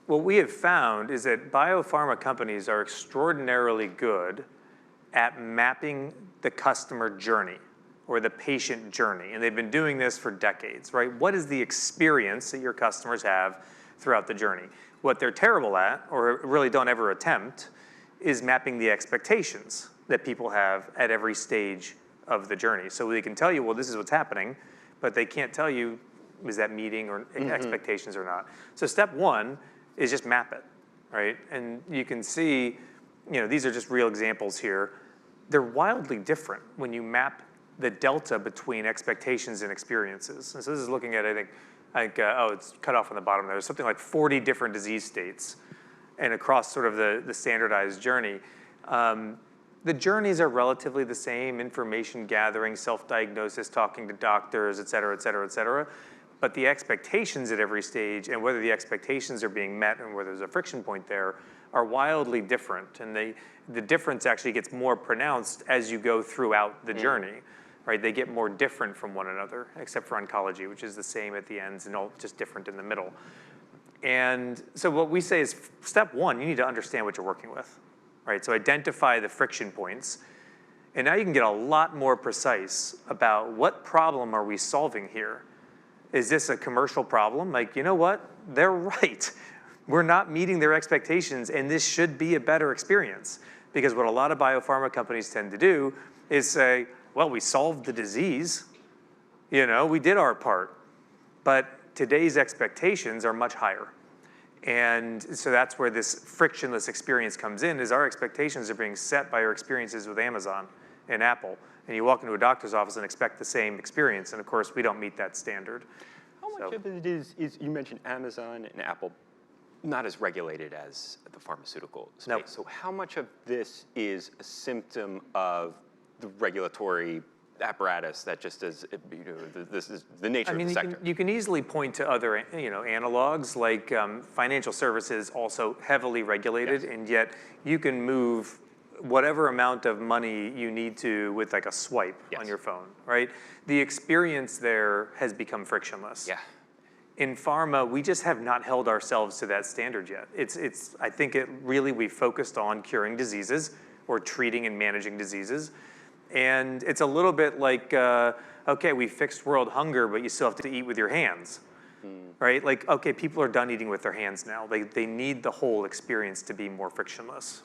what we have found is that biopharma companies are extraordinarily good at mapping the customer journey or the patient journey. And they've been doing this for decades, right? What is the experience that your customers have throughout the journey? What they're terrible at, or really don't ever attempt, is mapping the expectations that people have at every stage of the journey. So they can tell you, well, this is what's happening, but they can't tell you, is that meeting or expectations or not. So step one is just map it, right? And you can see, these are just real examples here. They're wildly different when you map the delta between expectations and experiences. And so this is looking at, I think, it's cut off on the bottom there. There's something like 40 different disease states and across sort of the standardized journey. The journeys are relatively the same: information gathering, self-diagnosis, talking to doctors, et cetera, et cetera, et cetera. But the expectations at every stage, and whether the expectations are being met and whether there's a friction point there, are wildly different. And the difference actually gets more pronounced as you go throughout the journey, right? They get more different from one another, except for oncology, which is the same at the ends and all just different in the middle. And so what we say is, step one, you need to understand what you're working with, right? So identify the friction points. And now you can get a lot more precise about what problem are we solving here. Is this a commercial problem? Like, you know what? They're right. We're not meeting their expectations, and this should be a better experience. Because what a lot of biopharma companies tend to do is say, well, we solved the disease. We did our part. But today's expectations are much higher. And so that's where this frictionless experience comes in, is our expectations are being set by our experiences with Amazon and Apple. And you walk into a doctor's office and expect the same experience, and of course, we don't meet that standard. How much of it is, you mentioned Amazon and Apple, not as regulated as the pharmaceutical space. Nope. So how much of this is a symptom of the regulatory apparatus that just is, this is the nature of the sector? You can easily point to other, analogs, like financial services, also heavily regulated, and yet you can move whatever amount of money you need to with like a swipe on your phone, right? The experience there has become frictionless. Yeah. In pharma, we just have not held ourselves to that standard yet. I think we focused on curing diseases or treating and managing diseases. And it's a little bit like, okay, we fixed world hunger, but you still have to eat with your hands, right? Like, okay, people are done eating with their hands now. They need the whole experience to be more frictionless.